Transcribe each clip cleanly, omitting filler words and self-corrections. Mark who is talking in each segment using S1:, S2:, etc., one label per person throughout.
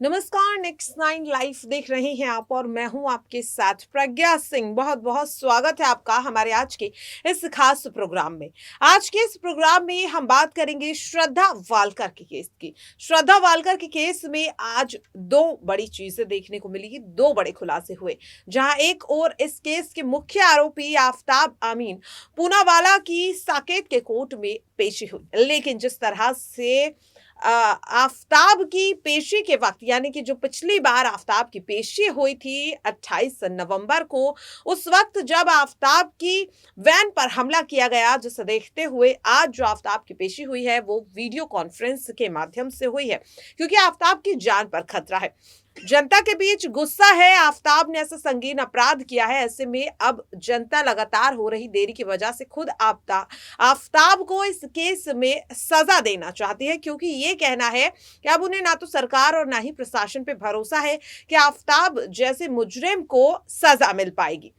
S1: नमस्कार। Next nine live देख रहे हैं आप और मैं हूं आपके साथ प्रज्ञा सिंह। बहुत बहुत स्वागत है आपका हमारे आज के इस खास प्रोग्राम में। आज के इस प्रोग्राम में हम बात करेंगे श्रद्धा वालकर के केस की। श्रद्धा वालकर के केस में आज दो बड़ी चीजें देखने को मिली, दो बड़े खुलासे हुए। जहां एक और इस केस के मुख्य आरोपी आफताब आमीन पूनावाला की साकेत के कोर्ट में पेशी हुई, लेकिन जिस तरह से आफताब की पेशी के वक्त, यानी कि जो पिछली बार आफताब की पेशी हुई थी 28 नवंबर को, उस वक्त जब आफताब की वैन पर हमला किया गया, जिसे देखते हुए आज जो आफताब की पेशी हुई है वो वीडियो कॉन्फ्रेंस के माध्यम से हुई है, क्योंकि आफताब की जान पर खतरा है। जनता के बीच गुस्सा है, आफताब ने ऐसा संगीन अपराध किया है। ऐसे में अब जनता लगातार हो रही देरी की वजह से खुद आफताब को इस केस में सजा देना चाहती है, क्योंकि ये कहना है कि अब उन्हें ना तो सरकार और ना ही प्रशासन पे भरोसा है कि आफताब जैसे मुजरिम को सजा मिल पाएगी।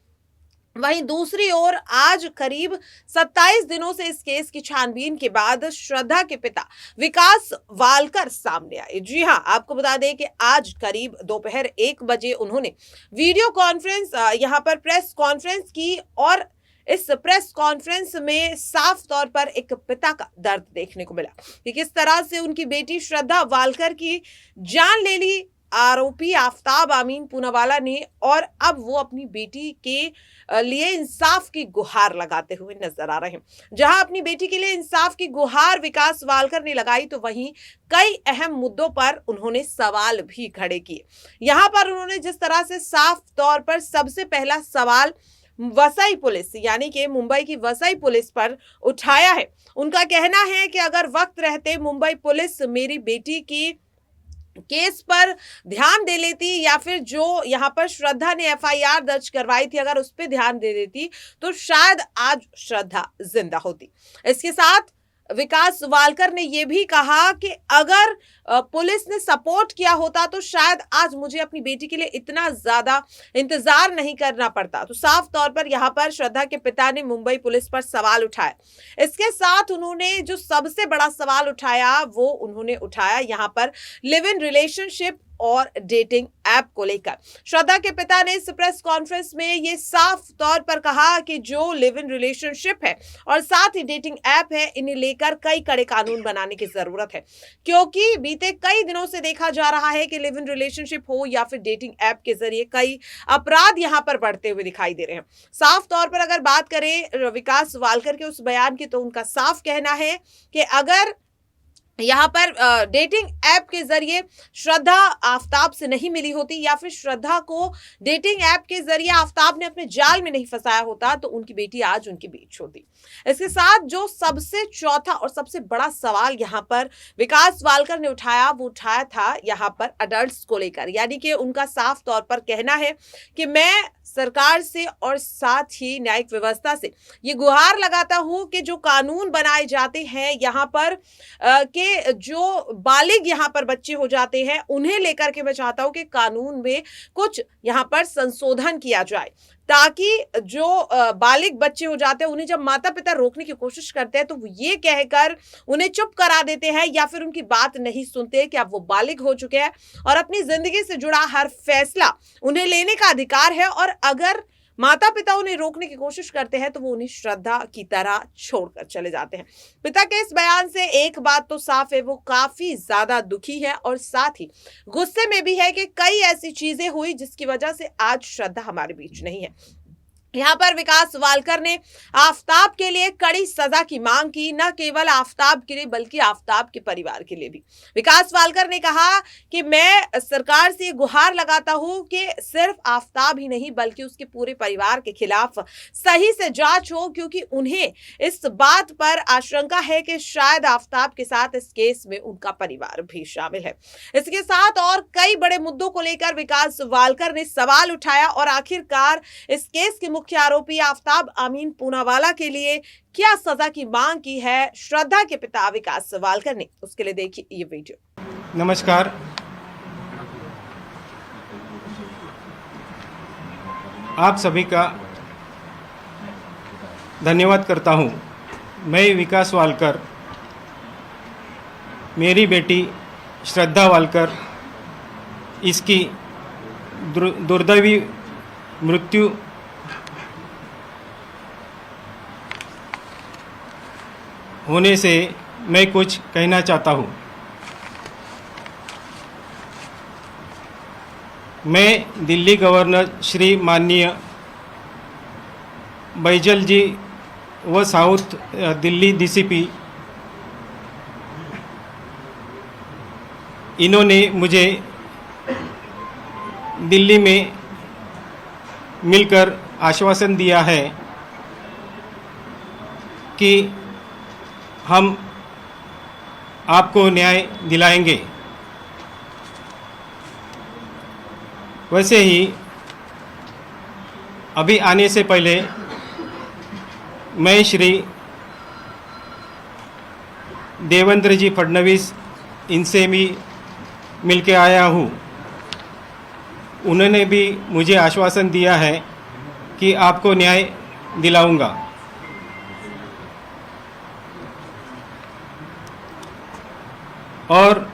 S1: वहीं दूसरी ओर आज करीब 27 दिनों से इस केस की छानबीन के बाद श्रद्धा के पिता विकास वालकर सामने आए। जी हां, आपको बता दें कि आज करीब दोपहर 1 बजे उन्होंने वीडियो कॉन्फ्रेंस यहां पर प्रेस कॉन्फ्रेंस की और इस प्रेस कॉन्फ्रेंस में साफ तौर पर एक पिता का दर्द देखने को मिला कि किस तरह से उनकी बेटी श्रद्धा वालकर की जान ले ली आरोपी आफताब आमीन पूनावाला ने, और अब वो अपनी बेटी के लिए इंसाफ की गुहार लगाते हुए नजर आ रहे हैं। जहां अपनी बेटी के लिए इंसाफ की गुहार विकास वालकर ने लगाई, तो वहीं कई अहम मुद्दों पर उन्होंने सवाल भी खड़े किए। यहां पर उन्होंने जिस तरह से साफ तौर पर सबसे पहला सवाल वसई पुलिस, यानी कि मुंबई की वसई पुलिस पर उठाया है। उनका कहना है कि अगर वक्त रहते मुंबई पुलिस मेरी बेटी की केस पर ध्यान दे लेती, या फिर जो यहां पर श्रद्धा ने एफआईआर दर्ज करवाई थी अगर उस पर ध्यान दे देती, तो शायद आज श्रद्धा जिंदा होती। इसके साथ विकास वालकर ने यह भी कहा कि अगर पुलिस ने सपोर्ट किया होता तो शायद आज मुझे अपनी बेटी के लिए इतना ज्यादा इंतजार नहीं करना पड़ता। तो साफ तौर पर यहां पर श्रद्धा के पिता ने मुंबई पुलिस पर सवाल उठाया। इसके साथ उन्होंने जो सबसे बड़ा सवाल उठाया वो उन्होंने उठाया यहां पर लिव इन रिलेशनशिप और डेटिंग ऐप को लेकर। श्रद्धा के पिता ने इस प्रेस कॉन्फ्रेंस में ये साफ तौर पर कहा कि जो लिव इन रिलेशनशिप है और साथ ही डेटिंग ऐप है, इन्हें लेकर कई कड़े कानून बनाने की जरूरत है, क्योंकि बीते कई दिनों से देखा जा रहा है कि लिव इन रिलेशनशिप हो या फिर डेटिंग ऐप के जरिए कई अपराध यहां पर बढ़ते हुए दिखाई दे रहे हैं। साफ तौर पर अगर बात करें विकास वालकर के उस बयान की, तो उनका साफ कहना है कि अगर यहाँ पर डेटिंग ऐप के जरिए श्रद्धा आफताब से नहीं मिली होती, या फिर श्रद्धा को डेटिंग ऐप के जरिए आफताब ने अपने जाल में नहीं फंसाया होता, तो उनकी बेटी आज उनके बीच होती। इसके साथ जो सबसे चौथा और सबसे बड़ा सवाल यहाँ पर विकास वालकर ने उठाया, वो उठाया था यहाँ पर अडल्ट्स को लेकर। यानी कि उनका साफ तौर पर कहना है कि मैं सरकार से और साथ ही न्यायिक व्यवस्था से ये गुहार लगाता हूं कि जो कानून बनाए जाते हैं यहाँ पर के जो बालिग यहाँ पर बच्चे हो जाते हैं, उन्हें लेकर के मैं चाहता हूं कि कानून में कुछ यहाँ पर संशोधन किया जाए, ताकि जो बालिग बच्चे हो जाते हैं उन्हें जब माता पिता रोकने की कोशिश करते हैं तो वो ये कहकर उन्हें चुप करा देते हैं या फिर उनकी बात नहीं सुनते कि अब वो बालिग हो चुके हैं और अपनी जिंदगी से जुड़ा हर फैसला उन्हें लेने का अधिकार है, और अगर माता पिता उन्हें रोकने की कोशिश करते हैं तो वो उन्हें श्रद्धा की तरह छोड़कर चले जाते हैं। पिता के इस बयान से एक बात तो साफ है, वो काफी ज्यादा दुखी है और साथ ही गुस्से में भी है कि कई ऐसी चीजें हुई जिसकी वजह से आज श्रद्धा हमारे बीच नहीं है। यहाँ पर विकास वालकर ने आफताब के लिए कड़ी सजा की मांग की, न केवल आफताब के लिए बल्कि आफताब के परिवार के लिए भी। विकास वालकर ने कहा कि मैं सरकार से गुहार लगाता हूं कि सिर्फ आफताब ही नहीं बल्कि उसके पूरे परिवार के खिलाफ सही से जांच हो, क्योंकि उन्हें इस बात पर आशंका है कि शायद आफताब के साथ इस केस में उनका परिवार भी शामिल है। इसके साथ और कई बड़े मुद्दों को लेकर विकास वालकर ने सवाल उठाया और आखिरकार इस केस के मुख्य आरोपी आफताब आमीन पूनावाला के लिए क्या सजा की मांग की है श्रद्धा के पिता विकास वालकर ने, उसके लिए देखिए ये वीडियो।
S2: नमस्कार। आप सभी का धन्यवाद करता हूं। मैं विकास वालकर, मेरी बेटी श्रद्धा वालकर इसकी दुर्दैवी मृत्यु होने से मैं कुछ कहना चाहता हूँ। मैं दिल्ली गवर्नर श्री माननीय बैजल जी व साउथ दिल्ली डीसीपी इन्होंने मुझे दिल्ली में मिलकर आश्वासन दिया है कि हम आपको न्याय दिलाएंगे। वैसे ही अभी आने से पहले मैं श्री देवेंद्र जी फडणवीस इनसे भी मिल के आया हूँ। उन्होंने भी मुझे आश्वासन दिया है कि आपको न्याय दिलाऊंगा। और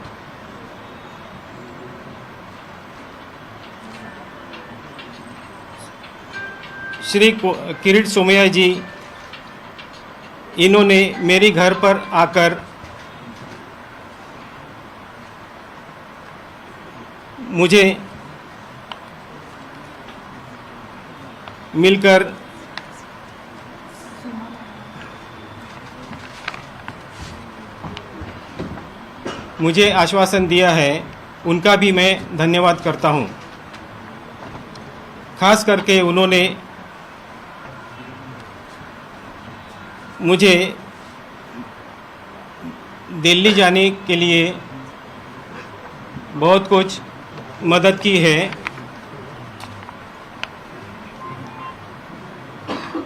S2: श्री किरीट सोमैया जी इन्होंने मेरे घर पर आकर मुझे मिलकर मुझे आश्वासन दिया है। उनका भी मैं धन्यवाद करता हूँ। खास करके उन्होंने मुझे दिल्ली जाने के लिए बहुत कुछ मदद की है।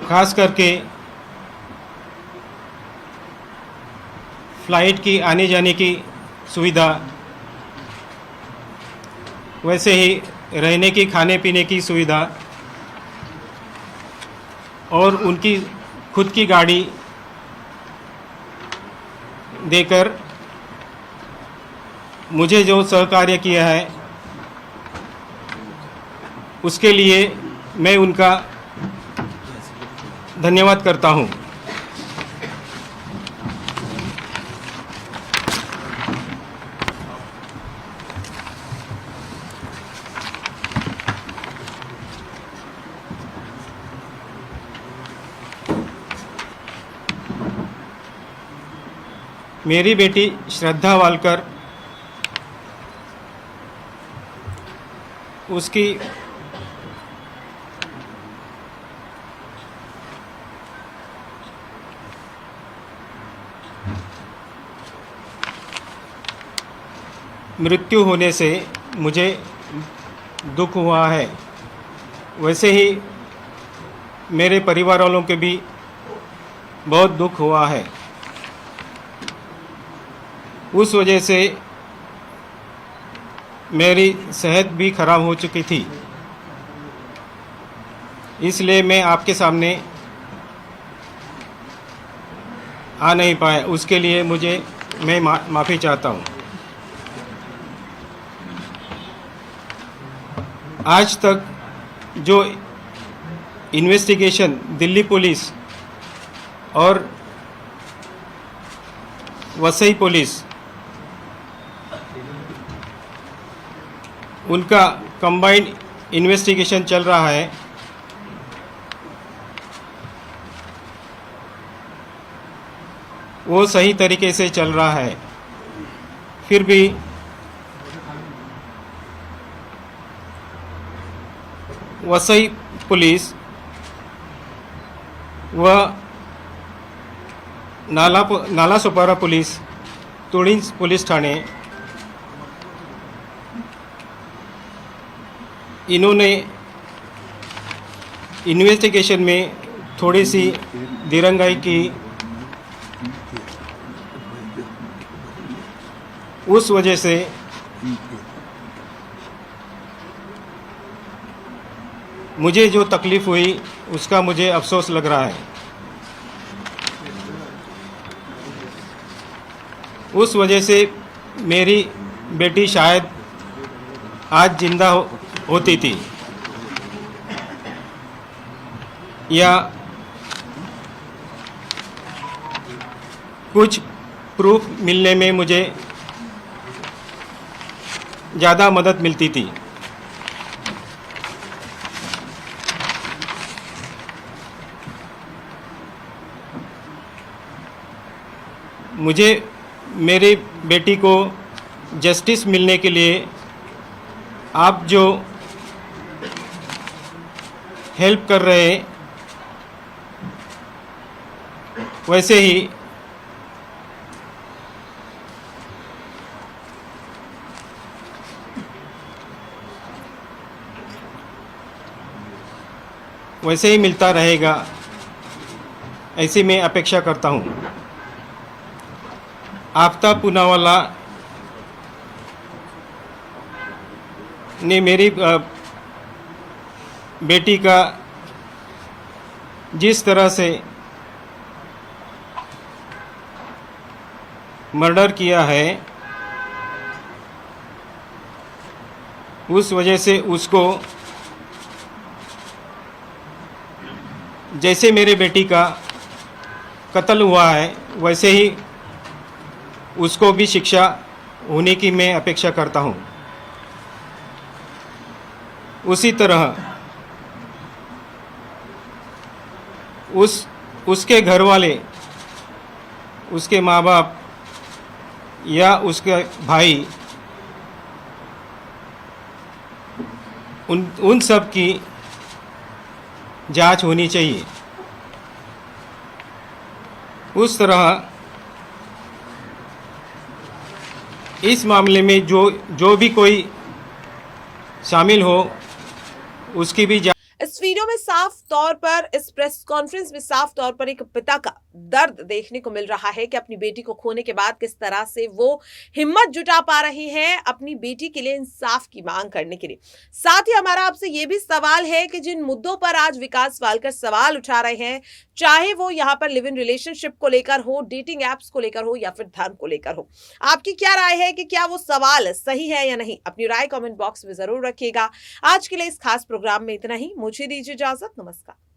S2: खास करके फ़्लाइट की आने जाने की सुविधा, वैसे ही रहने की खाने पीने की सुविधा और उनकी खुद की गाड़ी देकर मुझे जो सहकार्य किया है उसके लिए मैं उनका धन्यवाद करता हूँ। मेरी बेटी श्रद्धा वालकर, उसकी मृत्यु होने से मुझे दुख हुआ है। वैसे ही मेरे परिवार वालों के भी बहुत दुख हुआ है। उस वजह से मेरी सेहत भी खराब हो चुकी थी, इसलिए मैं आपके सामने आ नहीं पाया। उसके लिए मैं माफ़ी चाहता हूँ। आज तक जो इन्वेस्टिगेशन दिल्ली पुलिस और वसई पुलिस, उनका कंबाइंड इन्वेस्टिगेशन चल रहा है, वो सही तरीके से चल रहा है। फिर भी वसई पुलिस व नालासोपारा पुलिस, तुळींज पुलिस ठाणे, इन्होंने इन्वेस्टिगेशन में थोड़ी सी दिरंगाई की। उस वजह से मुझे जो तकलीफ़ हुई उसका मुझे अफसोस लग रहा है। उस वजह से मेरी बेटी शायद आज जिंदा होती थी, या कुछ प्रूफ मिलने में मुझे ज़्यादा मदद मिलती थी। मुझे मेरी बेटी को जस्टिस मिलने के लिए आप जो हेल्प कर रहे हैं, वैसे ही मिलता रहेगा, ऐसी मैं अपेक्षा करता हूँ। आफ्ताब पूनावाला ने मेरी बेटी का जिस तरह से मर्डर किया है, उस वजह से उसको, जैसे मेरे बेटी का कत्ल हुआ है, वैसे ही उसको भी शिक्षा होने की मैं अपेक्षा करता हूँ। उसी तरह उसके घर वाले, उसके माँ बाप या उसके भाई, उन सब की जांच होनी चाहिए। उस तरह इस मामले में जो भी कोई शामिल हो, उसकी भी
S1: इस वीडियो में साफ तौर पर, इस प्रेस कॉन्फ्रेंस में साफ तौर पर एक पिता का दर्द देखने को मिल रहा है कि अपनी बेटी को खोने के बाद किस तरह से वो हिम्मत जुटा पा रही है अपनी बेटी के लिए इंसाफ की मांग करने के लिए। साथ ही हमारा आपसे ये भी सवाल है कि जिन मुद्दों पर आज विकास वालकर सवाल उठा रहे हैं, चाहे वो यहाँ पर लिव इन रिलेशनशिप को लेकर हो, डेटिंग एप्स को लेकर हो, या फिर धर्म को लेकर हो, आपकी क्या राय है कि क्या वो सवाल सही है या नहीं? अपनी राय कमेंट बॉक्स में जरूर रखिएगा। आज के लिए इस खास प्रोग्राम में इतना ही। मुझे दीजिए इजाजत। नमस्कार।